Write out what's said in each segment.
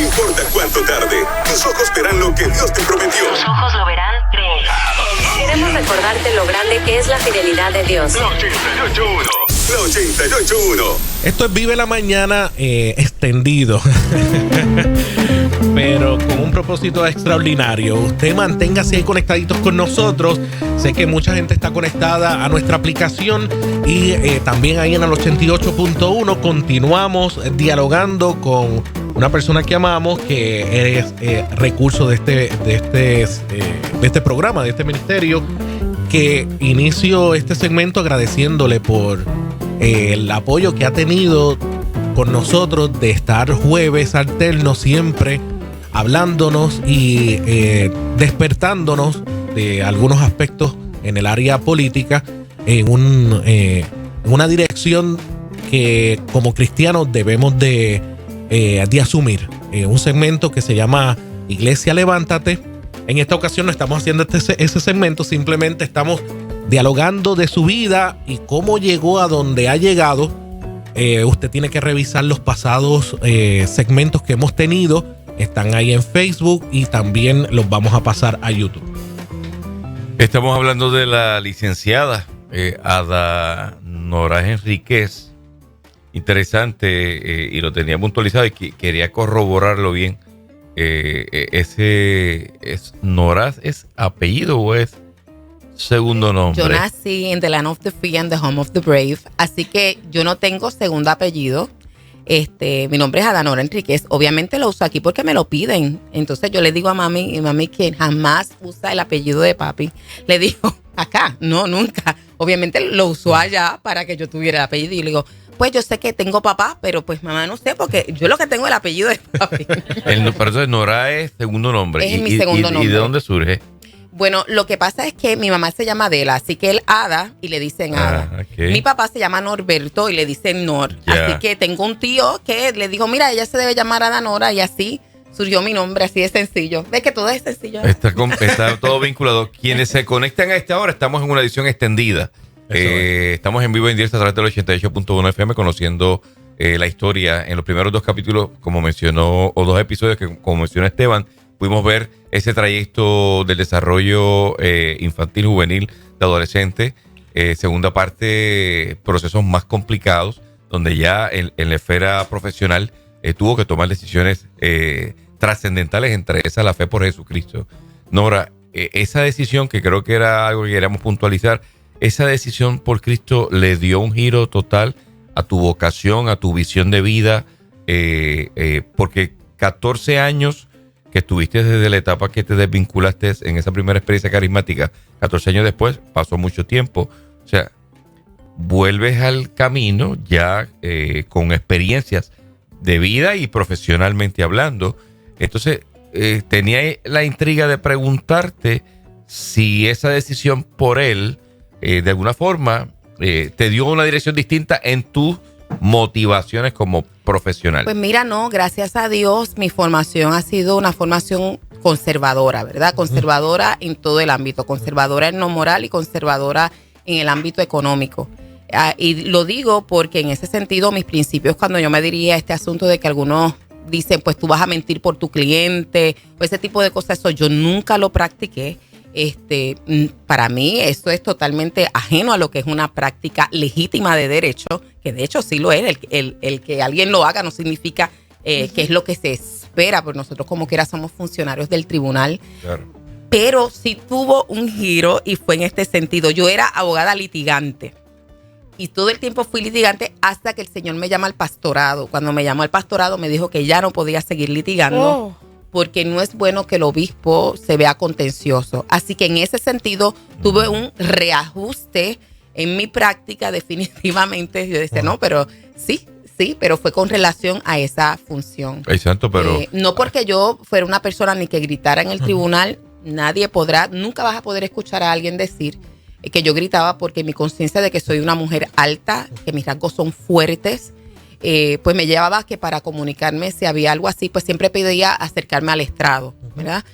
importa cuánto tarde, tus ojos verán lo que Dios te prometió. Tus ojos lo verán, créelo. Queremos recordarte lo grande que es la fidelidad de Dios. La 88.1. La 88.1. Esto es Vive la Mañana extendido. Pero con un propósito extraordinario. Usted manténgase ahí conectaditos con nosotros. Sé que mucha gente está conectada a nuestra aplicación y también ahí en el 88.1 continuamos dialogando con una persona que amamos, que es recurso de este programa, de este ministerio, que inicio este segmento agradeciéndole por el apoyo que ha tenido con nosotros de estar jueves alternos siempre hablándonos y despertándonos de algunos aspectos en el área política en una dirección que como cristianos debemos de asumir. Un segmento que se llama Iglesia Levántate. En esta ocasión no estamos haciendo ese segmento, simplemente estamos dialogando de su vida y cómo llegó a donde ha llegado. Usted tiene que revisar los pasados segmentos que hemos tenido. Están ahí en Facebook y también los vamos a pasar a YouTube. Estamos hablando de la licenciada Adanora Enríquez. Interesante, y lo tenía puntualizado y quería corroborarlo bien. Ese es Nora, ¿es apellido o es segundo nombre? Yo nací en the land of the free and the home of the brave, así que yo no tengo segundo apellido. Mi nombre es Adanora Enríquez. Obviamente lo uso aquí porque me lo piden. Entonces yo le digo a mami, y mami que jamás usa el apellido de papi. Le digo, acá, no, nunca. Obviamente lo usó allá para que yo tuviera el apellido. Y le digo, pues yo sé que tengo papá, pero pues mamá no sé, porque yo lo que tengo es el apellido de papi. Pero entonces Nora es segundo nombre. Es mi segundo nombre. ¿Y de dónde surge? Bueno, lo que pasa es que mi mamá se llama Adela, así que él Ada y le dicen Ada. Okay. Mi papá se llama Norberto y le dicen Nor. Yeah. Así que tengo un tío que le dijo, mira, ella se debe llamar Adanora, y así surgió mi nombre, así de sencillo. ¿Ves que todo es sencillo? Está todo vinculado. Quienes se conectan a esta hora, estamos en una edición extendida. Estamos en vivo en directo a través del 88.1 FM conociendo la historia. En los primeros dos capítulos, como mencionó, o dos episodios que como mencionó Esteban, pudimos ver ese trayecto del desarrollo infantil, juvenil, de adolescente. Segunda parte, procesos más complicados, donde ya en la esfera profesional tuvo que tomar decisiones trascendentales, entre esas la fe por Jesucristo. Nora, esa decisión, que creo que era algo que queríamos puntualizar, esa decisión por Cristo le dio un giro total a tu vocación, a tu visión de vida, porque 14 años que estuviste desde la etapa que te desvinculaste en esa primera experiencia carismática, 14 años después, pasó mucho tiempo. O sea, vuelves al camino ya con experiencias de vida y profesionalmente hablando. Entonces, tenía la intriga de preguntarte si esa decisión por él, de alguna forma, te dio una dirección distinta en tus motivaciones como profesional. Pues mira, no, gracias a Dios mi formación ha sido una formación conservadora, ¿verdad? Conservadora en todo el ámbito, conservadora en lo moral y conservadora en el ámbito económico. Y lo digo porque en ese sentido mis principios, cuando yo me dirigí a este asunto de que algunos dicen, pues tú vas a mentir por tu cliente, o ese tipo de cosas, eso yo nunca lo practiqué. Para mí eso es totalmente ajeno a lo que es una práctica legítima de derecho, que de hecho sí lo es. El que alguien lo haga no significa que es lo que se espera, porque nosotros como quiera somos funcionarios del tribunal. Claro. Pero sí tuvo un giro y fue en este sentido. Yo era abogada litigante y todo el tiempo fui litigante hasta que el Señor me llama al pastorado. Cuando me llamó al pastorado me dijo que ya no podía seguir litigando. Porque no es bueno que el obispo se vea contencioso. Así que en ese sentido tuve un reajuste en mi práctica definitivamente. Yo decía, no, pero sí, pero fue con relación a esa función. Ay, santo, pero... no porque yo fuera una persona ni que gritara en el tribunal, nunca vas a poder escuchar a alguien decir que yo gritaba, porque mi conciencia de que soy una mujer alta, que mis rasgos son fuertes, pues me llevaba que para comunicarme, si había algo así, pues siempre pedía acercarme al estrado, ¿verdad?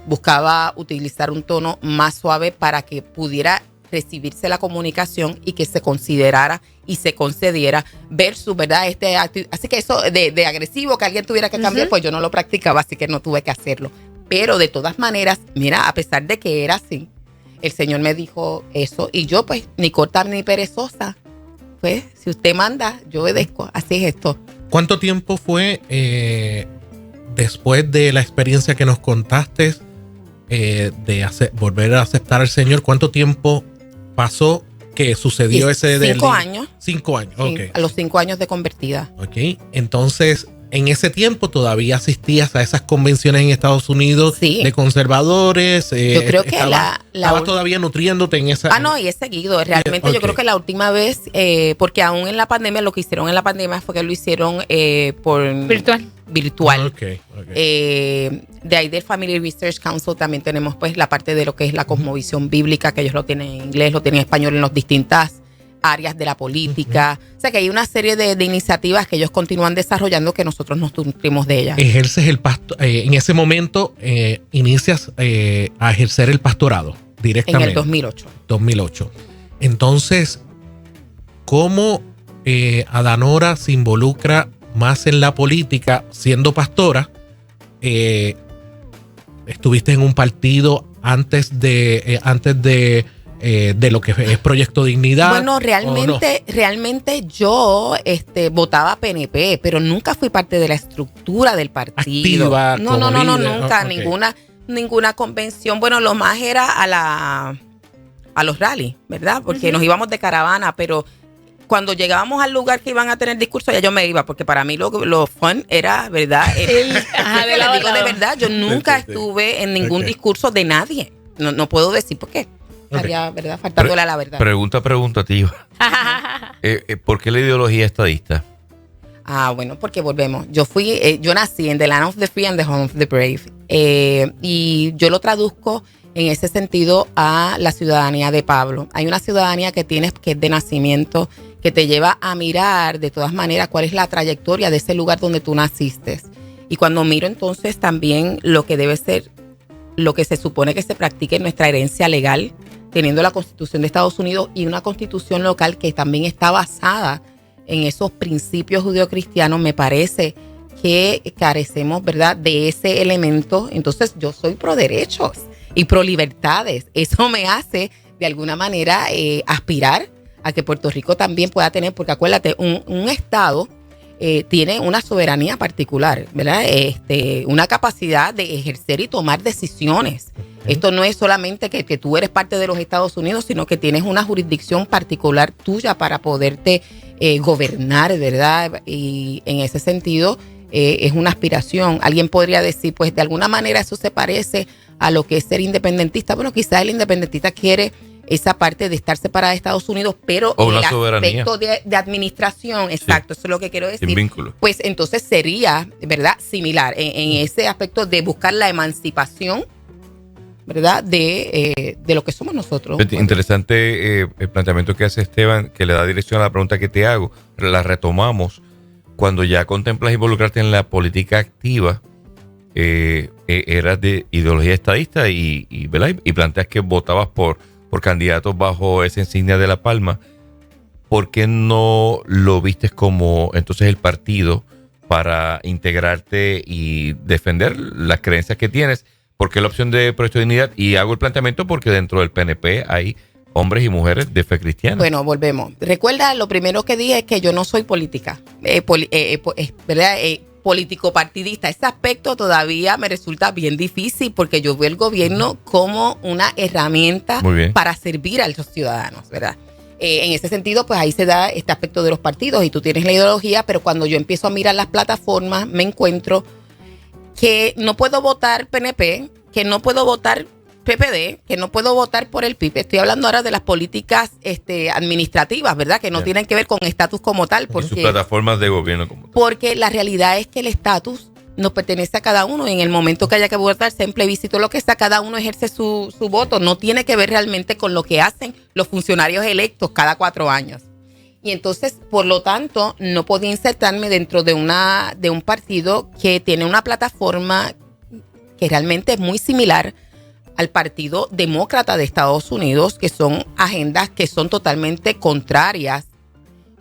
Buscaba utilizar un tono más suave para que pudiera recibirse la comunicación y que se considerara y se concediera versus, ¿verdad? Así que eso de agresivo, que alguien tuviera que cambiar, pues yo no lo practicaba, así que no tuve que hacerlo. Pero de todas maneras, mira, a pesar de que era así, el Señor me dijo eso y yo pues ni corta ni perezosa. Pues si usted manda, yo obedezco. Así es esto. ¿Cuánto tiempo fue después de la experiencia que nos contaste volver a aceptar al Señor? ¿Cuánto tiempo pasó que sucedió ese 5 años. 5 años, Sí, ok. a los 5 años de convertida. Ok, entonces en ese tiempo todavía asistías a esas convenciones en Estados Unidos Sí. de conservadores. Yo creo que estabas todavía nutriéndote en esa. No, y he seguido. Realmente yo creo que la última vez, porque aún en la pandemia, lo que hicieron en la pandemia fue que lo hicieron por virtual. Okay. De ahí del Family Research Council también tenemos pues la parte de lo que es la cosmovisión bíblica, que ellos lo tienen en inglés, lo tienen en español en las distintas áreas de la política. O sea que hay una serie de iniciativas que ellos continúan desarrollando que nosotros nos nutrimos de ellas. Ejerces el en ese momento inicias a ejercer el pastorado directamente. En el 2008. 2008. Entonces, ¿cómo Adanora se involucra más en la política siendo pastora? Estuviste en un partido antes de lo que es Proyecto Dignidad. Bueno, realmente yo votaba PNP, pero nunca fui parte de la estructura del partido. Activa, no, como líder. nunca, Okay. ninguna convención. Bueno, lo más era a los rallies, ¿verdad? Porque nos íbamos de caravana, pero cuando llegábamos al lugar que iban a tener discurso, ya yo me iba, porque para mí lo fun era, ¿verdad? Les digo de verdad, yo nunca estuve en ningún discurso de nadie. No puedo decir por qué. Estaría, ¿verdad? Faltándole a la verdad. Pregunta, tío. ¿Por qué la ideología estadista? Bueno, porque volvemos. Yo nací en The Land of the Free and the Home of the Brave. Y yo lo traduzco en ese sentido a la ciudadanía de Pablo. Hay una ciudadanía que tienes que es de nacimiento, que te lleva a mirar de todas maneras cuál es la trayectoria de ese lugar donde tú naciste. Y cuando miro entonces también lo que debe ser, lo que se supone que se practique en nuestra herencia legal, teniendo la Constitución de Estados Unidos y una constitución local que también está basada en esos principios judeocristianos, me parece que carecemos, ¿verdad?, de ese elemento. Entonces yo soy pro derechos y pro libertades. Eso me hace de alguna manera aspirar a que Puerto Rico también pueda tener, porque acuérdate, un estado tiene una soberanía particular, ¿verdad? Una capacidad de ejercer y tomar decisiones. Esto no es solamente que tú eres parte de los Estados Unidos, sino que tienes una jurisdicción particular tuya para poderte gobernar, ¿verdad? Y en ese sentido es una aspiración. Alguien podría decir, pues de alguna manera eso se parece a lo que es ser independentista. Bueno, quizás el independentista quiere esa parte de estar separada de Estados Unidos, pero o el soberanía. aspecto de administración, exacto, eso es lo que quiero decir. Sin vínculo. Pues entonces sería, ¿verdad?, similar en ese aspecto de buscar la emancipación, ¿verdad?, de lo que somos nosotros. Interesante el planteamiento que hace Esteban, que le da dirección a la pregunta que te hago. La retomamos. Cuando ya contemplas involucrarte en la política activa, eras de ideología estadista ¿verdad?, y planteas que votabas por candidatos bajo esa insignia de La Palma. ¿Por qué no lo vistes como entonces el partido para integrarte y defender las creencias que tienes? ¿Por qué la opción de Proyecto de Dignidad? Y hago el planteamiento porque dentro del PNP hay hombres y mujeres de fe cristiana. Bueno, volvemos. Recuerda, lo primero que dije es que yo no soy política, ¿verdad? Político partidista. Ese aspecto todavía me resulta bien difícil porque yo veo el gobierno como una herramienta para servir a los ciudadanos, ¿verdad? En ese sentido, pues ahí se da este aspecto de los partidos y tú tienes la ideología, pero cuando yo empiezo a mirar las plataformas, me encuentro que no puedo votar PNP, que no puedo votar PPD, que no puedo votar por el PIB. Estoy hablando ahora de las políticas administrativas, ¿verdad? Que no tienen que ver con estatus como tal. Porque, sus plataformas de gobierno como tal. Porque la realidad es que el estatus nos pertenece a cada uno y en el momento que haya que votar, sea en plebiscito, lo que sea, cada uno ejerce su voto. No tiene que ver realmente con lo que hacen los funcionarios electos cada 4 años. Y entonces, por lo tanto, no podía insertarme dentro de un partido que tiene una plataforma que realmente es muy similar al Partido Demócrata de Estados Unidos, que son agendas que son totalmente contrarias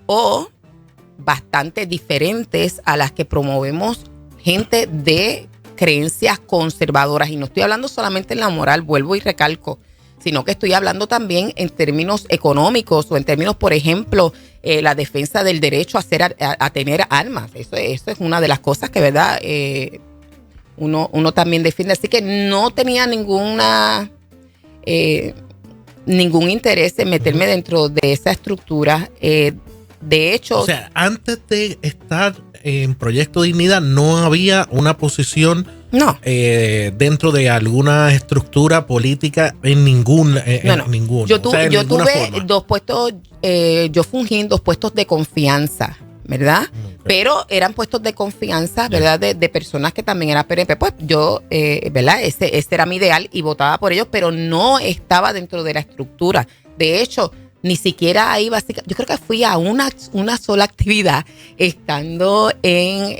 o bastante diferentes a las que promovemos gente de creencias conservadoras. Y no estoy hablando solamente en la moral, vuelvo y recalco, sino que estoy hablando también en términos económicos o en términos, por ejemplo, la defensa del derecho a tener armas. Eso es una de las cosas que, ¿verdad?, uno también defiende. Así que no tenía ningún interés en meterme dentro de esa estructura. De hecho... O sea, antes de estar en Proyecto Dignidad no había una posición dentro de alguna estructura política en ninguna. Yo tuve dos puestos, yo fungí en 2 puestos de confianza, ¿verdad? Okay. Pero eran puestos de confianza, ¿verdad? De personas que también eran PNP. Pues yo, ¿verdad? Ese era mi ideal y votaba por ellos, pero no estaba dentro de la estructura. De hecho, ni siquiera ahí básicamente, yo creo que fui a una sola actividad estando en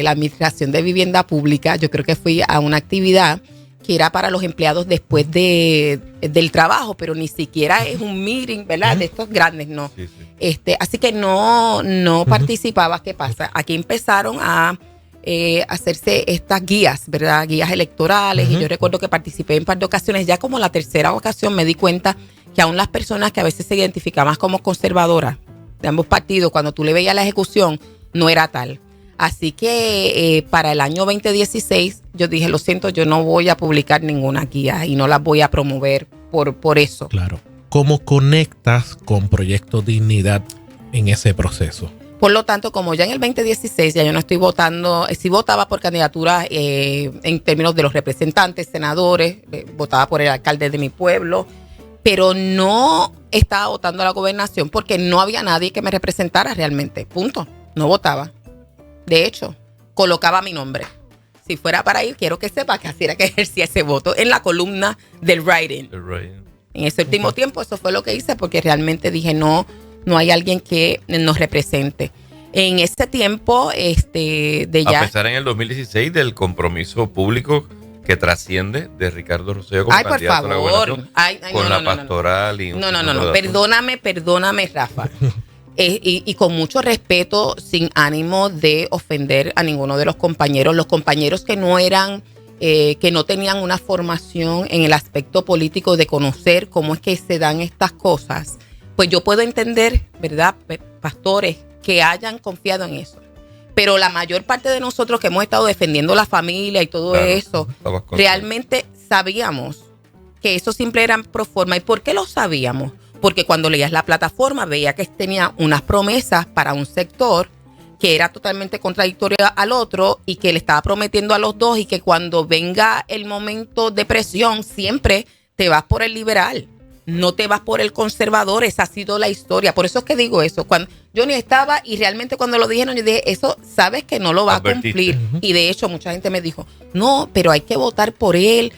la administración de vivienda pública. Yo creo que fui a una actividad que era para los empleados después del trabajo, pero ni siquiera es un meeting, ¿verdad? De estos grandes, no. Sí, sí. Así que no participaba. ¿Qué pasa? Aquí empezaron a hacerse estas guías, ¿verdad? Guías electorales. Y yo recuerdo que participé en un par de ocasiones. Ya como la tercera ocasión me di cuenta que aún las personas que a veces se identificaban como conservadoras de ambos partidos, cuando tú le veías la ejecución, no era tal. Así que para el año 2016 yo dije, lo siento, yo no voy a publicar ninguna guía y no las voy a promover por eso. Claro. ¿Cómo conectas con Proyecto Dignidad en ese proceso? Por lo tanto, como ya en el 2016 ya yo no estoy votando, sí votaba por candidaturas en términos de los representantes, senadores, votaba por el alcalde de mi pueblo, pero no estaba votando a la gobernación porque no había nadie que me representara realmente. Punto. No votaba. De hecho, colocaba mi nombre. Si fuera para ir, quiero que sepa que así era que ejercía ese voto en la columna del writing. En ese último tiempo eso fue lo que hice porque realmente dije no hay alguien que nos represente. En ese tiempo, A pesar en el 2016 del compromiso público que trasciende de Ricardo Rosselló como candidato a la gobernación con la pastoral. No. Perdóname, Rafa. Y con mucho respeto, sin ánimo de ofender a ninguno de los compañeros que no eran, que no tenían una formación en el aspecto político de conocer cómo es que se dan estas cosas, pues yo puedo entender, ¿verdad?, pastores que hayan confiado en eso. Pero la mayor parte de nosotros que hemos estado defendiendo la familia y todo eso, realmente sabíamos que eso siempre era pro forma. ¿Y por qué lo sabíamos? Porque cuando leías la plataforma veía que tenía unas promesas para un sector que era totalmente contradictoria al otro y que le estaba prometiendo a los dos y que cuando venga el momento de presión siempre te vas por el liberal. No te vas por el conservador, esa ha sido la historia. Por eso es que digo eso. Cuando yo ni estaba y realmente cuando lo dijeron, yo dije, eso sabes que no lo va a cumplir. Y de hecho mucha gente me dijo, no, pero hay que votar por él,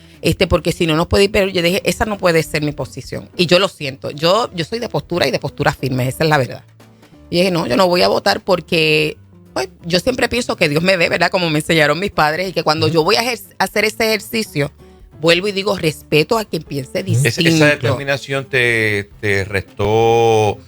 porque si no nos puede ir. Pero yo dije, esa no puede ser mi posición. Y yo lo siento, yo soy de postura y de postura firme, esa es la verdad. Y dije, no, yo no voy a votar porque pues, yo siempre pienso que Dios me ve, ¿verdad? Como me enseñaron mis padres y que cuando yo voy a hacer ese ejercicio, vuelvo y digo, respeto a quien piense distinto. ¿Esa determinación te restó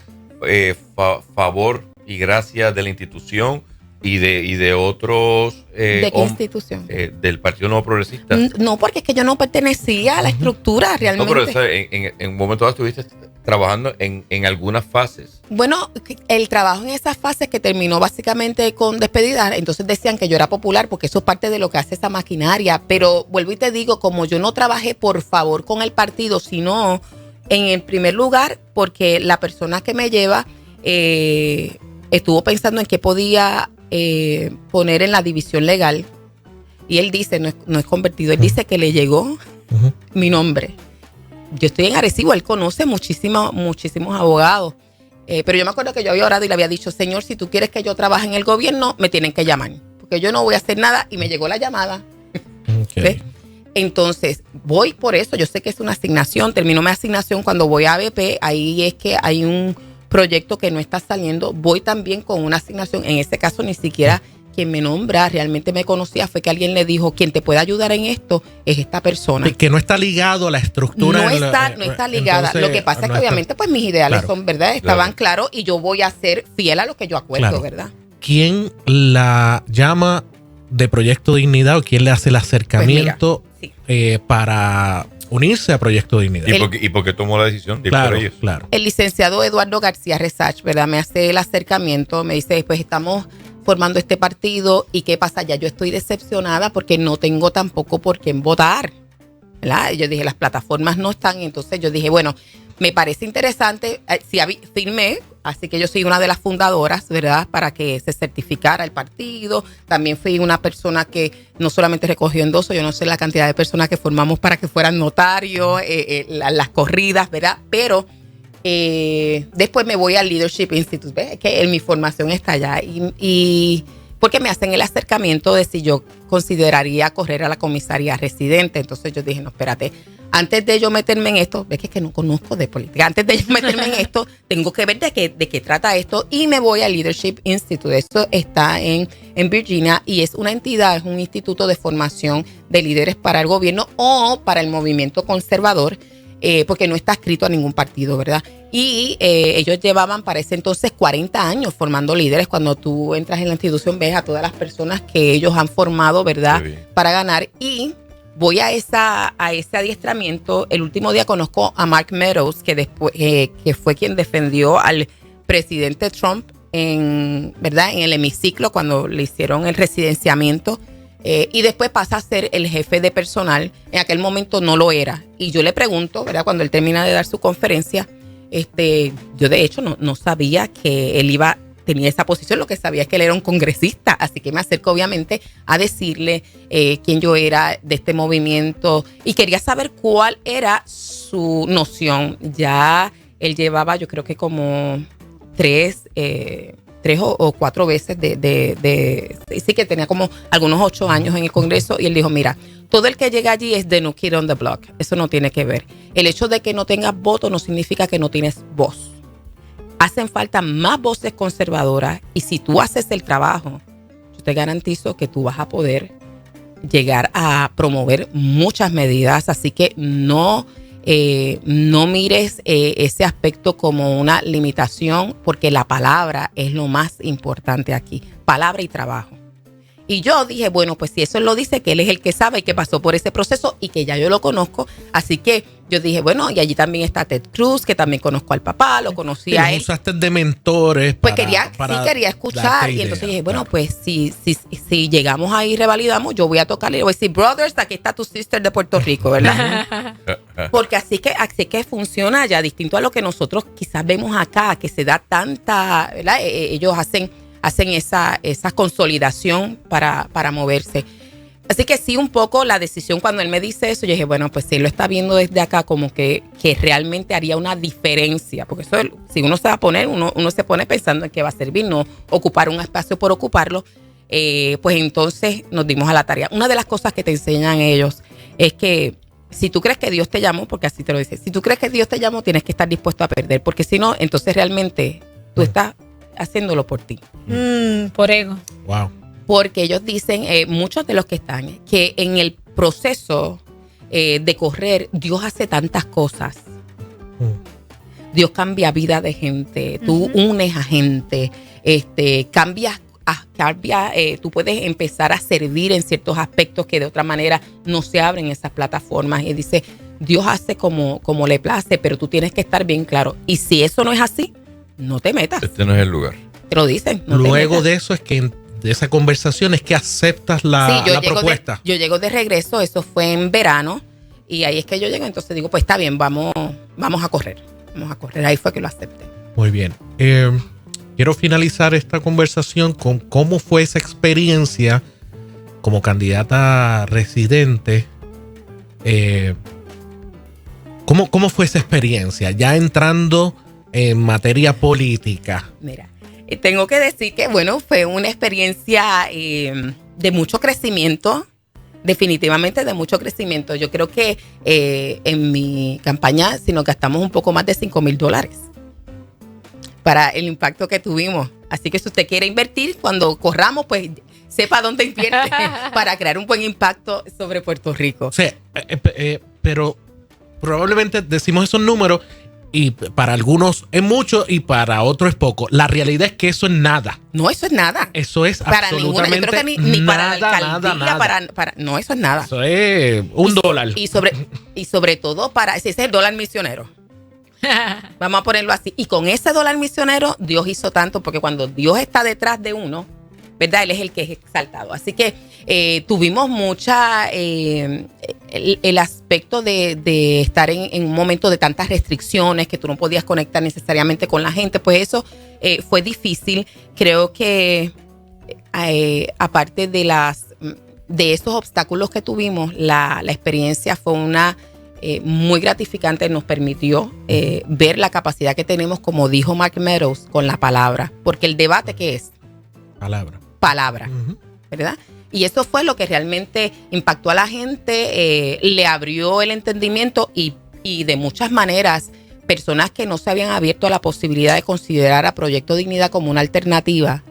favor y gracia de la institución y de otros... ¿De qué institución? Del Partido Nuevo Progresista. No, porque es que yo no pertenecía a la estructura realmente. No, pero en un momento dado estuviste trabajando en algunas fases. Bueno, el trabajo en esas fases que terminó básicamente con despedida, entonces decían que yo era popular porque eso es parte de lo que hace esa maquinaria, pero vuelvo y te digo, como yo no trabajé por favor con el partido, sino en el primer lugar porque la persona que me lleva estuvo pensando en qué podía poner en la división legal y él dice, no es convertido, él dice que le llegó mi nombre. Yo estoy en Arecibo, él conoce muchísimos abogados. Pero yo me acuerdo que yo había orado y le había dicho, Señor, si tú quieres que yo trabaje en el gobierno, me tienen que llamar. Porque yo no voy a hacer nada y me llegó la llamada. Okay. Entonces, voy por eso. Yo sé que es una asignación. Termino mi asignación cuando voy a ABP. Ahí es que hay un proyecto que no está saliendo. Voy también con una asignación. En este caso, ni siquiera quien me nombra realmente me conocía, fue que alguien le dijo, quien te puede ayudar en esto es esta persona. Que no está ligado a la estructura. No está ligada. Entonces, lo que pasa es que obviamente pues mis ideales son, ¿verdad? Estaban claros y yo voy a ser fiel a lo que yo acuerdo, ¿verdad? ¿Quién la llama de Proyecto Dignidad o quién le hace el acercamiento para unirse a Proyecto Dignidad? ¿Y por qué tomó la decisión de ir claro, por ellos? Claro. El licenciado Eduardo García Resach, ¿verdad? Me hace el acercamiento, me dice, pues estamos formando este partido y ¿qué pasa? Ya yo estoy decepcionada porque no tengo tampoco por quién votar, ¿verdad? Yo dije, las plataformas no están, entonces yo dije, bueno, me parece interesante, firmé, así que yo soy una de las fundadoras, ¿verdad? Para que se certificara el partido. También fui una persona que no solamente recogió endoso, yo no sé la cantidad de personas que formamos para que fueran notarios, las corridas, ¿verdad? Pero después me voy al Leadership Institute, ¿ves? Que mi formación está allá y porque me hacen el acercamiento de si yo consideraría correr a la comisaría residente. Entonces yo dije, no, espérate, antes de yo meterme en esto, ves que no conozco de política, antes de yo meterme en esto, tengo que ver de qué trata esto y me voy al Leadership Institute. Esto está en Virginia y es una entidad, es un instituto de formación de líderes para el gobierno o para el movimiento conservador, porque no está escrito a ningún partido, ¿verdad? Y ellos llevaban para ese entonces 40 años formando líderes. Cuando tú entras en la institución ves a todas las personas que ellos han formado, ¿verdad? Para ganar. Y voy a ese adiestramiento. El último día conozco a Mark Meadows, que después que fue quien defendió al presidente Trump ¿verdad? En el hemiciclo cuando le hicieron el residenciamiento. Y después pasa a ser el jefe de personal. En aquel momento no lo era. Y yo le pregunto, ¿verdad? Cuando él termina de dar su conferencia, yo de hecho no sabía que él tenía esa posición. Lo que sabía es que él era un congresista. Así que me acerco obviamente a decirle quién yo era de este movimiento. Y quería saber cuál era su noción. Ya él llevaba, yo creo que como tres o cuatro veces sí que tenía como algunos 8 años en el Congreso y él dijo, mira, todo el que llega allí es the new kid on the block, eso no tiene que ver. El hecho de que no tengas voto no significa que no tienes voz. Hacen falta más voces conservadoras y si tú haces el trabajo, yo te garantizo que tú vas a poder llegar a promover muchas medidas, así que no mires ese aspecto como una limitación porque la palabra es lo más importante aquí, palabra y trabajo. Y yo dije, bueno, pues si eso él lo dice, que él es el que sabe y que pasó por ese proceso y que ya yo lo conozco, así que yo dije, bueno, y allí también está Ted Cruz, que también conozco al papá, lo conocí a él. Usaste de mentores. Pues quería escuchar y entonces dije, bueno, pues si llegamos ahí y revalidamos, yo voy a tocarle y voy a decir, brothers, aquí está tu sister de Puerto Rico, ¿verdad? Porque así que funciona ya, distinto a lo que nosotros quizás vemos acá, que se da tanta, ¿verdad? Ellos hacen esa consolidación para moverse. Así que sí, un poco la decisión cuando él me dice eso, yo dije, bueno, pues si él lo está viendo desde acá como que realmente haría una diferencia, porque eso, si uno se va a poner, uno se pone pensando en qué va a servir, no ocupar un espacio por ocuparlo, pues entonces nos dimos a la tarea. Una de las cosas que te enseñan ellos es que si tú crees que Dios te llamó, porque así te lo dice, si tú crees que Dios te llamó, tienes que estar dispuesto a perder, porque si no, entonces realmente tú estás haciéndolo por ti. Por ego. Wow. Porque ellos dicen, muchos de los que están, que en el proceso de correr, Dios hace tantas cosas. Dios cambia vida de gente, tú unes a gente, cambias, tú puedes empezar a servir en ciertos aspectos que de otra manera no se abren esas plataformas. Y dice, Dios hace como le place, pero tú tienes que estar bien claro. Y si eso no es así, no te metas. Este no es el lugar. Te lo dicen. Luego de eso es que de esa conversación es que aceptas la propuesta. Yo llego de regreso, eso fue en verano, y ahí es que yo llego, entonces digo, pues está bien, vamos a correr. Ahí fue que lo acepté. Muy bien. Quiero finalizar esta conversación con cómo fue esa experiencia como candidata residente. ¿Cómo fue esa experiencia? Ya entrando en materia política. Mira, tengo que decir que, bueno, fue una experiencia de mucho crecimiento, definitivamente de mucho crecimiento. Yo creo que en mi campaña, si nos gastamos un poco más de $5,000 para el impacto que tuvimos. Así que si usted quiere invertir, cuando corramos, pues sepa dónde invierte para crear un buen impacto sobre Puerto Rico. O sea, pero probablemente decimos esos números y para algunos es mucho y para otros es poco. La realidad es que eso es nada. No, eso es nada. Eso es Para ninguna, yo absolutamente creo que ni para la nada, alcaldía, nada. no, eso es nada. Eso es $1. Y sobre todo ese es el dólar misionero. Vamos a ponerlo así. Y con ese dólar misionero, Dios hizo tanto, porque cuando Dios está detrás de uno, ¿verdad? Él es el que es exaltado. Así que tuvimos mucha... el aspecto de estar en un momento de tantas restricciones, que tú no podías conectar necesariamente con la gente, pues eso fue difícil. Creo que aparte de esos obstáculos que tuvimos, la experiencia fue una... muy gratificante, nos permitió ver la capacidad que tenemos, como dijo Mark Meadows, con la palabra. Porque el debate, ¿qué es? Palabra, ¿verdad? Y eso fue lo que realmente impactó a la gente, le abrió el entendimiento y de muchas maneras, personas que no se habían abierto a la posibilidad de considerar a Proyecto Dignidad como una alternativa,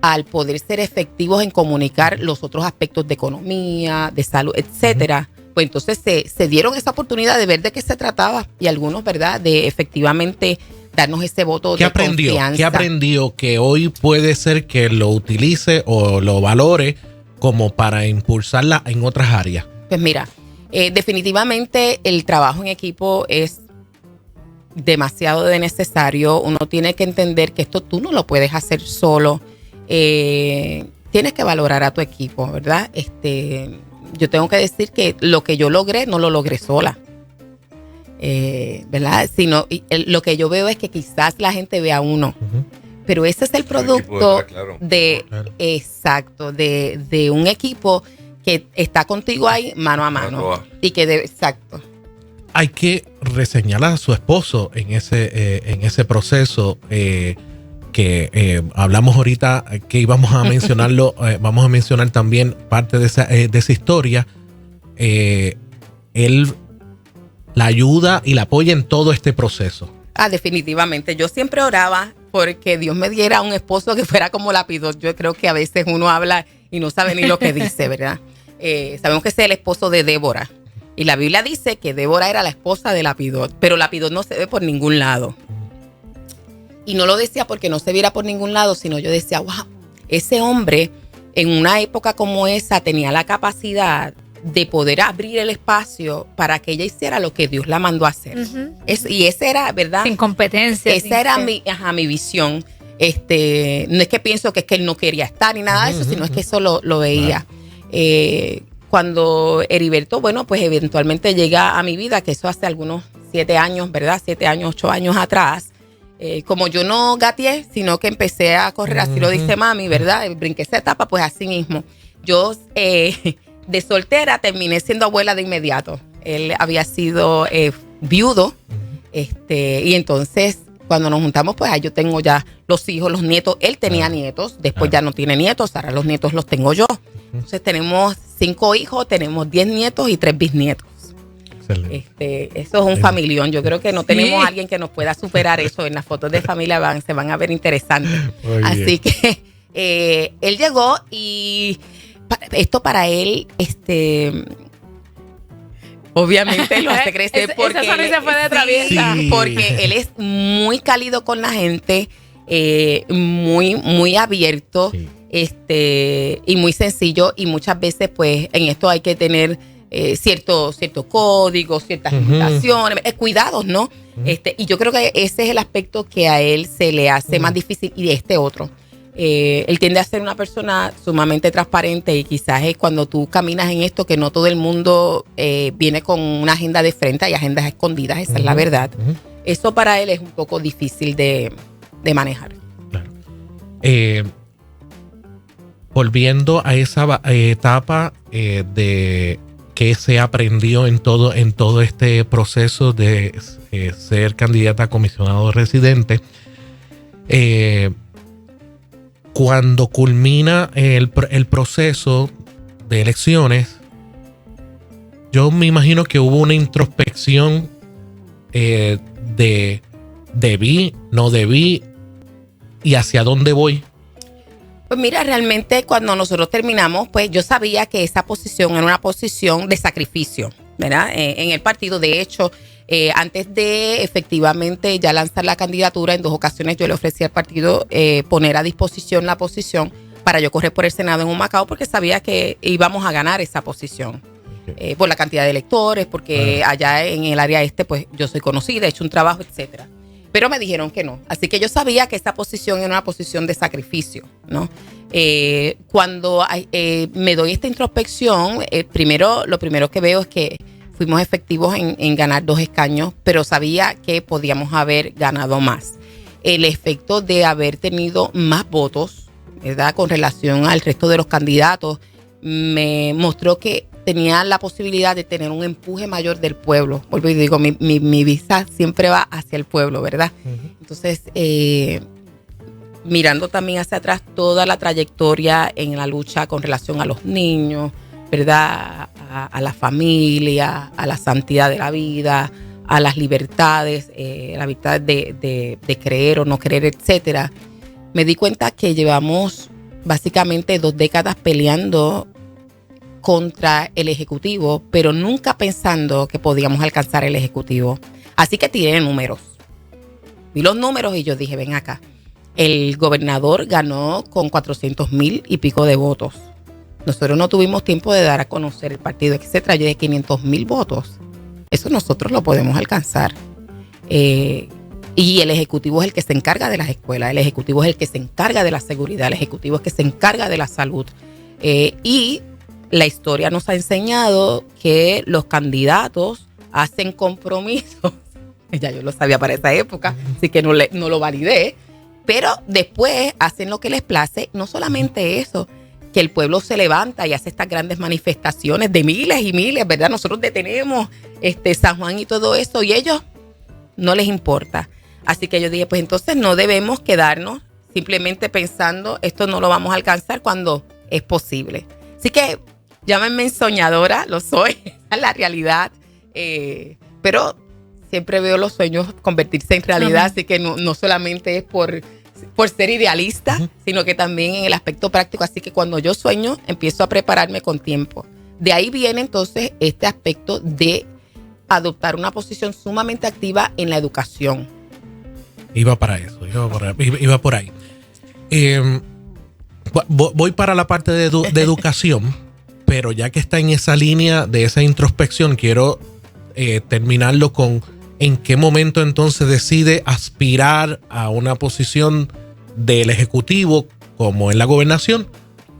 al poder ser efectivos en comunicar los otros aspectos de economía, de salud, etcétera. Pues entonces se dieron esa oportunidad de ver de qué se trataba y algunos, ¿verdad?, de efectivamente darnos ese voto de confianza. ¿Qué aprendió que hoy puede ser que lo utilice o lo valore como para impulsarla en otras áreas? Pues mira, definitivamente el trabajo en equipo es demasiado necesario. Uno tiene que entender que esto tú no lo puedes hacer solo. Tienes que valorar a tu equipo, ¿verdad? Yo tengo que decir que lo que yo logré, no lo logré sola. ¿Verdad? Sino, lo que yo veo es que quizás la gente ve a uno. Pero ese es el producto exacto, de un equipo que está contigo ahí mano a mano. Y que exacto. Hay que reseñar a su esposo en ese proceso que hablamos ahorita, que íbamos a mencionarlo. Vamos a mencionar también parte de esa historia. Él la ayuda y la apoya en todo este proceso. Definitivamente. Yo siempre oraba porque Dios me diera un esposo que fuera como Lapidot. Yo creo que a veces uno habla y no sabe ni lo que dice, ¿verdad? Sabemos que ese es el esposo de Débora. Y la Biblia dice que Débora era la esposa de Lapidot, pero Lapidot no se ve por ningún lado. Y no lo decía porque no se viera por ningún lado, sino yo decía, wow, ese hombre en una época como esa tenía la capacidad de poder abrir el espacio para que ella hiciera lo que Dios la mandó a hacer. Y esa era, ¿verdad? Sin competencia. Esa era mi visión. No es que pienso que es que él no quería estar ni nada de eso, sino es que eso lo veía. Cuando Heriberto, bueno, pues eventualmente llega a mi vida, que eso hace algunos 7 años, ¿verdad? 7 años, 8 años atrás. Como yo no gateé, sino que empecé a correr, así lo dice mami, ¿verdad? Brinqué esa etapa, pues así mismo. Yo de soltera terminé siendo abuela de inmediato. Él había sido viudo, y entonces cuando nos juntamos, pues ahí yo tengo ya los hijos, los nietos. Él tenía nietos, después ya no tiene nietos, ahora los nietos los tengo yo. Entonces tenemos 5 hijos, tenemos 10 nietos y 3 bisnietos. Excelente. Eso es un familión. Yo creo que no tenemos a alguien que nos pueda superar eso. En las fotos de familia se van a ver interesantes. Así que él llegó y esto para él, obviamente lo hace crecer porque esa sonrisa fue de traviesa. Porque él es muy cálido con la gente, muy abierto, y muy sencillo, y muchas veces pues en esto hay que tener cierto código, ciertas limitaciones, cuidados, ¿no? Y yo creo que ese es el aspecto que a él se le hace más difícil, y de otro. Él tiende a ser una persona sumamente transparente, y quizás es cuando tú caminas en esto que no todo el mundo viene con una agenda de frente, hay agendas escondidas, esa es la verdad. Eso para él es un poco difícil de manejar. Claro. Volviendo a esa etapa de qué se aprendió en todo este proceso de ser candidata a comisionado residente, cuando culmina el proceso de elecciones, yo me imagino que hubo una introspección de debí, no debí y hacia dónde voy. Pues mira, realmente cuando nosotros terminamos, pues yo sabía que esa posición era una posición de sacrificio, ¿verdad? En el partido, de hecho, antes de efectivamente ya lanzar la candidatura, en 2 ocasiones yo le ofrecí al partido poner a disposición la posición para yo correr por el Senado en Humacao, porque sabía que íbamos a ganar esa posición. Por la cantidad de electores, porque allá en el área este, pues yo soy conocida, he hecho un trabajo, etcétera. Pero me dijeron que no. Así que yo sabía que esa posición era una posición de sacrificio, ¿no? Cuando me doy esta introspección, lo primero que veo es que fuimos efectivos en ganar 2 escaños, pero sabía que podíamos haber ganado más. El efecto de haber tenido más votos, ¿verdad?, con relación al resto de los candidatos, me mostró que tenía la posibilidad de tener un empuje mayor del pueblo. Vuelvo y digo, mi vista siempre va hacia el pueblo, ¿verdad? Uh-huh. Entonces, mirando también hacia atrás toda la trayectoria en la lucha con relación a los niños, ¿verdad? A la familia, a la santidad de la vida, a las libertades, la libertad de creer o no creer, etcétera. Me di cuenta que llevamos básicamente 2 décadas peleando contra el Ejecutivo, pero nunca pensando que podíamos alcanzar el Ejecutivo. Así que tiré números. Vi los números y yo dije, ven acá. El gobernador ganó con 400,000 y pico de votos. Nosotros no tuvimos tiempo de dar a conocer el partido, etcétera. Yo de 500,000 votos. Eso nosotros lo podemos alcanzar. Y el Ejecutivo es el que se encarga de las escuelas, el Ejecutivo es el que se encarga de la seguridad, el Ejecutivo es el que se encarga de la salud. Y la historia nos ha enseñado que los candidatos hacen compromisos. Ya yo lo sabía para esa época, así que no lo validé. Pero después hacen lo que les place. No solamente eso, que el pueblo se levanta y hace estas grandes manifestaciones de miles y miles, ¿verdad? Nosotros detenemos San Juan y todo eso, y ellos no les importa. Así que yo dije, pues entonces no debemos quedarnos simplemente pensando esto no lo vamos a alcanzar cuando es posible. Así que llámenme soñadora, lo soy, es la realidad. Pero siempre veo los sueños convertirse en realidad, uh-huh. Así que no solamente es por ser idealista, uh-huh. Sino que también en el aspecto práctico. Así que cuando yo sueño, empiezo a prepararme con tiempo. De ahí viene entonces este aspecto de adoptar una posición sumamente activa en la educación. Iba por ahí. Voy para la parte de educación, pero ya que está en esa línea de esa introspección, quiero terminarlo con en qué momento entonces decide aspirar a una posición del Ejecutivo como en la gobernación.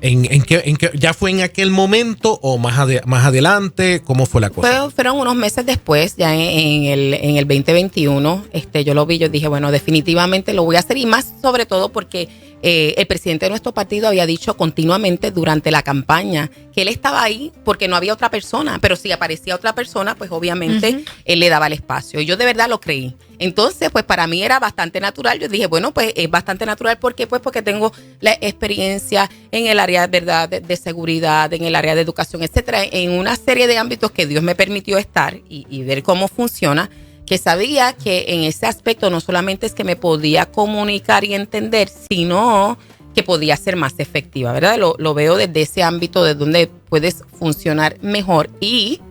¿En qué ya fue en aquel momento o más adelante? ¿Cómo fue la cosa? Fueron unos meses después, ya en el 2021. Yo lo vi, yo dije, bueno, definitivamente lo voy a hacer, y más sobre todo porque el presidente de nuestro partido había dicho continuamente durante la campaña que él estaba ahí porque no había otra persona, pero si aparecía otra persona, pues obviamente uh-huh. Él le daba el espacio, y yo de verdad lo creí. Entonces, pues para mí era bastante natural. Yo dije, bueno, pues es bastante natural. ¿Por qué? Pues porque tengo la experiencia en el área, ¿verdad?, de seguridad, en el área de educación, etcétera, en una serie de ámbitos que Dios me permitió estar y ver cómo funciona, que sabía que en ese aspecto no solamente es que me podía comunicar y entender, sino que podía ser más efectiva, ¿verdad? Lo veo desde ese ámbito de donde puedes funcionar mejor y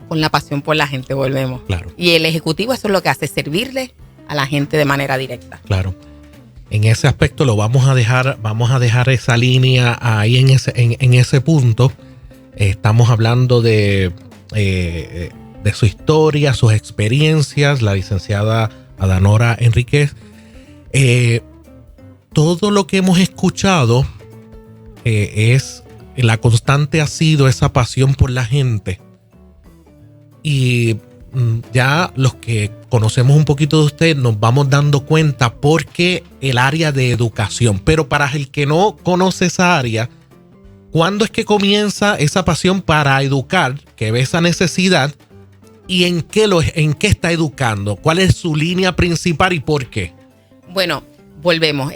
con la pasión por la gente, volvemos. Claro. Y el Ejecutivo eso es lo que hace, servirle a la gente de manera directa. Claro. En ese aspecto lo vamos a dejar esa línea ahí en ese punto. Estamos hablando de su historia, sus experiencias, la licenciada Adanora Enríquez. Todo lo que hemos escuchado es la constante ha sido esa pasión por la gente. Y ya los que conocemos un poquito de usted nos vamos dando cuenta por qué el área de educación. Pero para el que no conoce esa área, ¿cuándo es que comienza esa pasión para educar, que ve esa necesidad? ¿Y en qué está educando? ¿Cuál es su línea principal y por qué? Bueno, volvemos.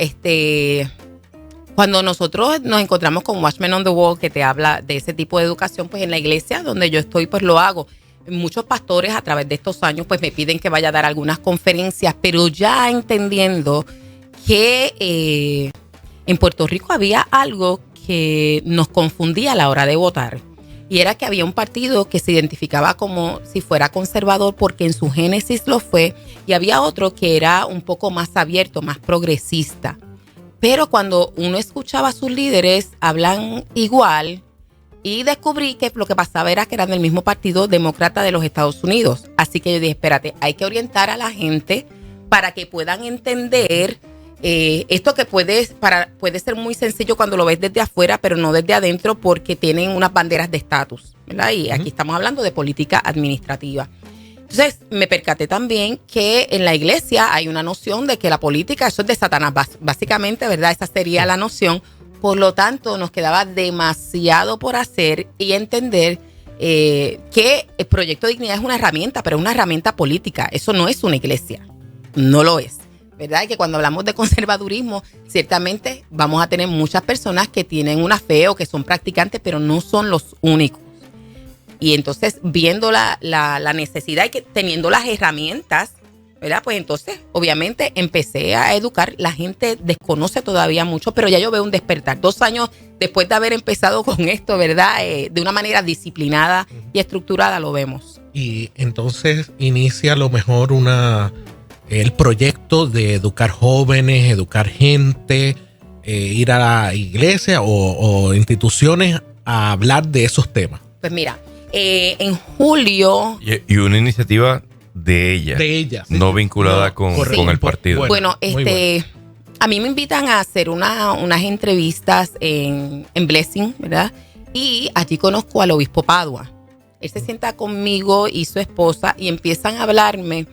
Cuando nosotros nos encontramos con Watchmen on the Wall, que te habla de ese tipo de educación, pues en la iglesia donde yo estoy, pues lo hago. Muchos pastores a través de estos años pues me piden que vaya a dar algunas conferencias, pero ya entendiendo que en Puerto Rico había algo que nos confundía a la hora de votar. Y era que había un partido que se identificaba como si fuera conservador porque en su génesis lo fue, y había otro que era un poco más abierto, más progresista. Pero cuando uno escuchaba a sus líderes, hablan igual, y descubrí que lo que pasaba era que eran del mismo partido demócrata de los Estados Unidos. Así que yo dije, espérate, hay que orientar a la gente para que puedan entender esto que puede ser muy sencillo cuando lo ves desde afuera, pero no desde adentro, porque tienen unas banderas de estatus, ¿verdad? Y aquí estamos hablando de política administrativa. Entonces me percaté también que en la iglesia hay una noción de que la política, eso es de Satanás, básicamente, ¿verdad? Esa sería la noción. Por lo tanto, nos quedaba demasiado por hacer y entender que el Proyecto Dignidad es una herramienta, pero es una herramienta política. Eso no es una iglesia, no lo es, ¿verdad? Y que cuando hablamos de conservadurismo, ciertamente vamos a tener muchas personas que tienen una fe o que son practicantes, pero no son los únicos. Y entonces, viendo la necesidad y que teniendo las herramientas, ¿verdad? Pues entonces, obviamente, empecé a educar. La gente desconoce todavía mucho, pero ya yo veo un despertar. 2 años después de haber empezado con esto, ¿verdad? De una manera disciplinada y estructurada, lo vemos. Y entonces inicia a lo mejor el proyecto de educar jóvenes, educar gente, ir a la iglesia o instituciones a hablar de esos temas. Pues mira, en julio... Y una iniciativa de ella. De ella. Sí. No vinculada No, con correcto. el partido. Bueno, a mí me invitan a hacer unas entrevistas en Blessing, ¿verdad? Y allí conozco al obispo Padua. Él se sienta conmigo y su esposa y empiezan a hablarme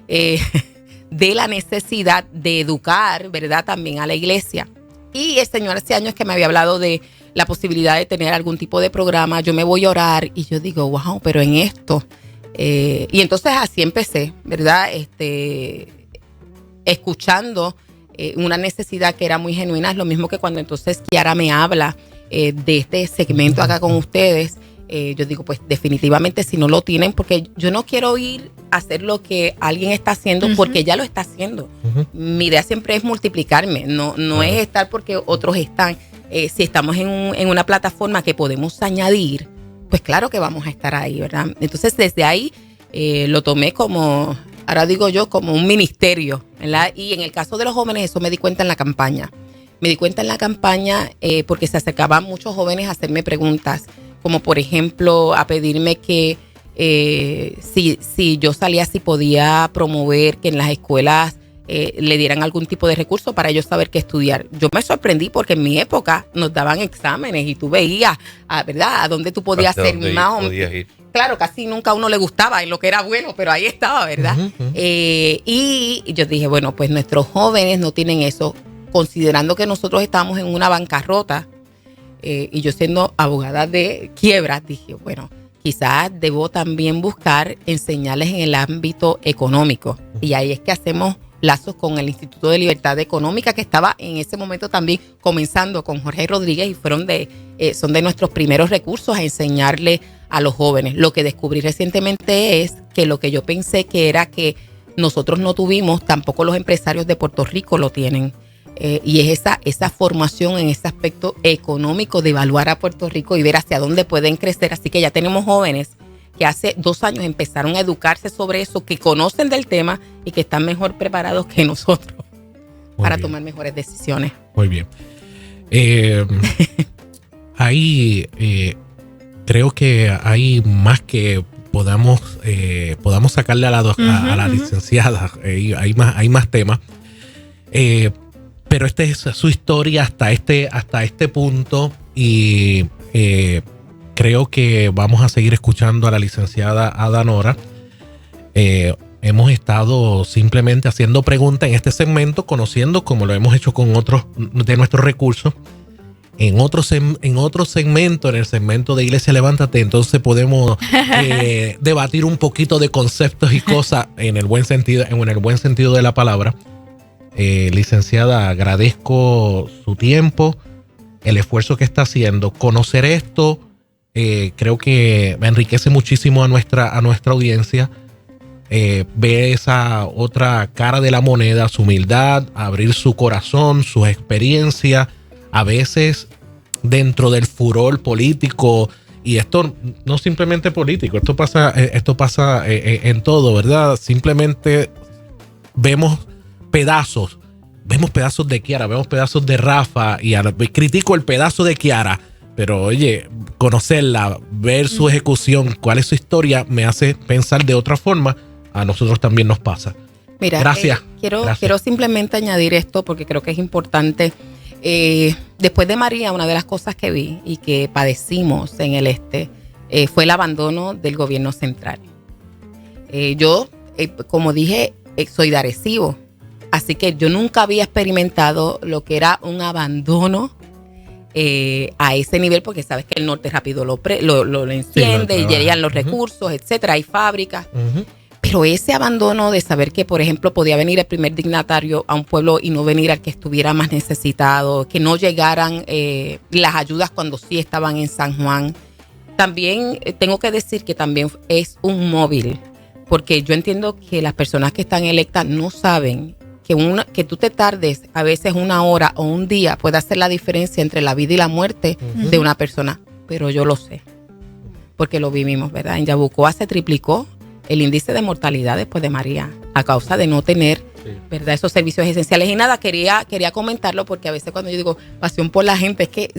de la necesidad de educar, ¿verdad? También a la iglesia. Y el Señor hace años que me había hablado de la posibilidad de tener algún tipo de programa. Yo me voy a orar y yo digo, wow, pero en esto... y entonces así empecé, ¿verdad? Escuchando una necesidad que era muy genuina. Es lo mismo que cuando entonces Kiara me habla de este segmento acá con ustedes. Yo digo, pues definitivamente si no lo tienen, porque yo no quiero ir a hacer lo que alguien está haciendo porque ya lo está haciendo. Mi idea siempre es multiplicarme, no es estar porque otros están. Si estamos en una plataforma que podemos añadir, pues claro que vamos a estar ahí, ¿verdad? Entonces desde ahí lo tomé como, ahora digo yo, como un ministerio, ¿verdad? Y en el caso de los jóvenes, eso me di cuenta en la campaña. Me di cuenta en la campaña porque se acercaban muchos jóvenes a hacerme preguntas, como por ejemplo a pedirme que si yo salía, si podía promover que en las escuelas le dieran algún tipo de recurso para ellos saber qué estudiar. Yo me sorprendí porque en mi época nos daban exámenes y tú veías, ¿verdad?, a dónde tú podías ser más o menos. Claro, casi nunca a uno le gustaba en lo que era bueno, pero ahí estaba, ¿verdad? Y yo dije, bueno, pues nuestros jóvenes no tienen eso, considerando que nosotros estamos en una bancarrota y yo siendo abogada de quiebra, dije, bueno, quizás debo también buscar enseñarles en el ámbito económico. Y ahí es que hacemos lazos con el Instituto de Libertad Económica, que estaba en ese momento también comenzando con Jorge Rodríguez y son de nuestros primeros recursos a enseñarle a los jóvenes. Lo que descubrí recientemente es que lo que yo pensé que era que nosotros no tuvimos, tampoco los empresarios de Puerto Rico lo tienen. Y es esa formación en ese aspecto económico de evaluar a Puerto Rico y ver hacia dónde pueden crecer. Así que ya tenemos jóvenes que hace 2 años empezaron a educarse sobre eso, que conocen del tema y que están mejor preparados que nosotros para tomar mejores decisiones. Muy bien. Creo que hay más que podamos sacarle a la licenciada. Hay más temas. Pero esta es su historia hasta este punto y creo que vamos a seguir escuchando a la licenciada Ada Nora. Hemos estado simplemente haciendo preguntas en este segmento, conociendo como lo hemos hecho con otros de nuestros recursos. En otro segmento, en el segmento de Iglesia Levántate, entonces podemos debatir un poquito de conceptos y cosas en el buen sentido de la palabra. Licenciada, agradezco su tiempo, el esfuerzo que está haciendo. Conocer esto creo que enriquece muchísimo a nuestra audiencia. Ver esa otra cara de la moneda, su humildad, abrir su corazón, sus experiencias, a veces dentro del furor político, y esto no simplemente político, esto pasa en todo, ¿verdad? Simplemente vemos pedazos de Kiara, vemos pedazos de Rafa y critico el pedazo de Kiara, pero oye, conocerla, ver su ejecución, cuál es su historia, me hace pensar de otra forma. A nosotros también nos pasa. Mira, Gracias. Quiero simplemente añadir esto porque creo que es importante. Después de María, una de las cosas que vi y que padecimos en el fue el abandono del gobierno central. Yo, como dije, soy de Arecibo, así que yo nunca había experimentado lo que era un abandono a ese nivel, porque sabes que el norte rápido lo enciende, y llegan los recursos, etcétera, hay fábricas. Pero ese abandono de saber que, por ejemplo, podía venir el primer dignatario a un pueblo y no venir al que estuviera más necesitado, que no llegaran las ayudas cuando sí estaban en San Juan. También tengo que decir que también es un móvil, porque yo entiendo que las personas que están electas no saben que tú te tardes a veces una hora o un día puede hacer la diferencia entre la vida y la muerte de una persona. Pero yo lo sé, porque lo vivimos, ¿verdad? En Yabucoa se triplicó el índice de mortalidad después de María a causa de no tener, ¿verdad?, esos servicios esenciales. Y nada, quería comentarlo porque a veces cuando yo digo pasión por la gente, es que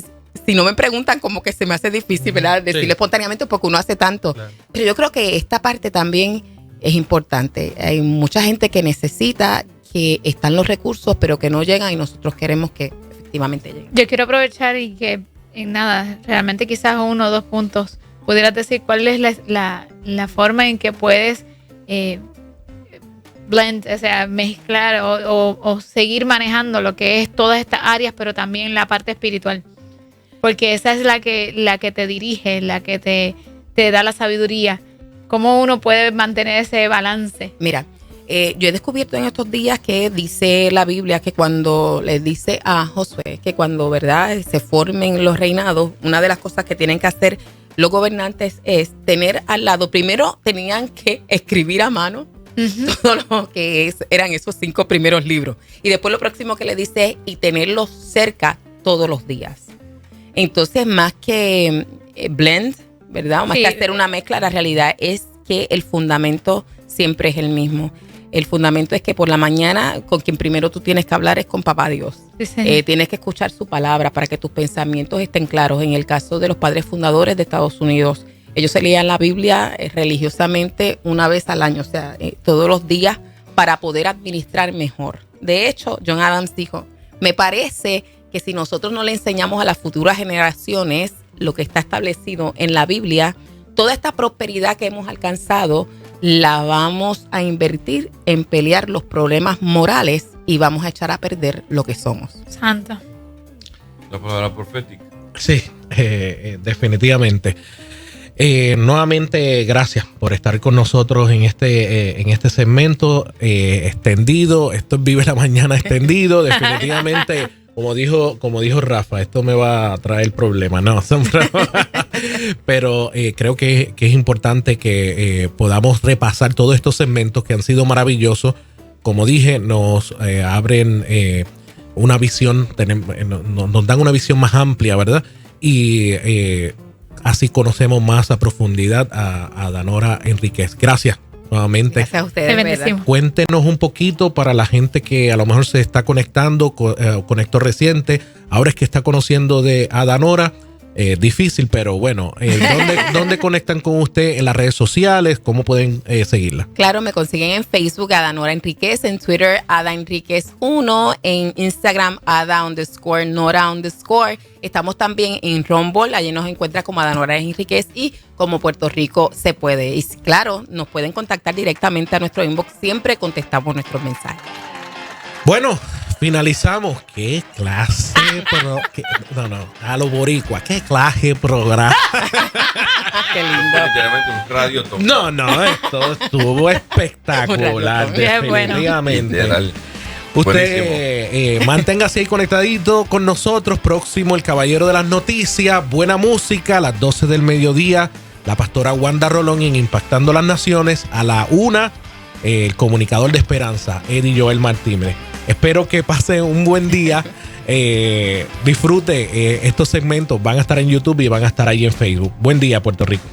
si no me preguntan, como que se me hace difícil, ¿verdad?, decirlo espontáneamente porque uno hace tanto. Claro. Pero yo creo que esta parte también es importante. Hay mucha gente que necesita, que están los recursos, pero que no llegan, y nosotros queremos que efectivamente lleguen. Yo quiero aprovechar y que, nada, realmente quizás 1 o 2 puntos, pudieras decir cuál es la forma en que puedes blend, o sea, mezclar o seguir manejando lo que es todas estas áreas, pero también la parte espiritual. Porque esa es la que te dirige, la que te da la sabiduría. ¿Cómo uno puede mantener ese balance? Mira, yo he descubierto en estos días que dice la Biblia que cuando le dice a Josué que cuando, ¿verdad?, se formen los reinados, una de las cosas que tienen que hacer los gobernantes es tener al lado, primero tenían que escribir a mano todo lo que eran esos 5 primeros libros. Y después lo próximo que le dice es y tenerlos cerca todos los días. Entonces, más que blend, ¿verdad? O más que hacer una mezcla, la realidad es que el fundamento siempre es el mismo. El fundamento es que por la mañana con quien primero tú tienes que hablar es con Papá Dios. Sí, tienes que escuchar su palabra para que tus pensamientos estén claros. En el caso de los padres fundadores de Estados Unidos, ellos se leían la Biblia religiosamente una vez al año, o sea, todos los días, para poder administrar mejor. De hecho, John Adams dijo, me parece que si nosotros no le enseñamos a las futuras generaciones lo que está establecido en la Biblia, toda esta prosperidad que hemos alcanzado la vamos a invertir en pelear los problemas morales y vamos a echar a perder lo que somos. Santo. La palabra profética. Sí, definitivamente. Nuevamente, gracias por estar con nosotros en este segmento extendido. Esto es Vive la Mañana extendido. Definitivamente, como dijo Rafa, esto me va a traer problemas. No, pero creo que es importante que podamos repasar todos estos segmentos que han sido maravillosos. Como dije, nos abren una visión, nos dan una visión más amplia, ¿verdad? Y así conocemos más a profundidad a Danora Enríquez. Gracias nuevamente. Gracias a ustedes. ¿Verdad? Cuéntenos un poquito para la gente que a lo mejor se está conectando, conectó reciente, ahora es que está conociendo a Danora. Difícil, pero bueno, ¿dónde conectan con usted en las redes sociales? ¿Cómo pueden seguirla? Claro, me consiguen en Facebook Danora Enríquez, en Twitter Ada Enríquez 1, en Instagram Ada_Nora_. Estamos también en Rumble, allí nos encuentra como Danora Enríquez y como Puerto Rico se puede. Y claro, nos pueden contactar directamente a nuestro inbox, siempre contestamos nuestros mensajes. Bueno, finalizamos. ¿Qué clase? A lo boricua. ¿Qué clase de programa? Qué lindo. Literalmente un radio top. No, esto estuvo espectacular. Definitivamente. Bueno. Usted manténgase ahí conectadito con nosotros. Próximo, el caballero de las noticias. Buena música a las 12 del mediodía. La pastora Wanda Rolón en Impactando las Naciones. A la 1, el comunicador de esperanza, Eddie Joel Martínez. Espero que pase un buen día. Disfrute estos segmentos. Van a estar en YouTube y van a estar ahí en Facebook. Buen día, Puerto Rico.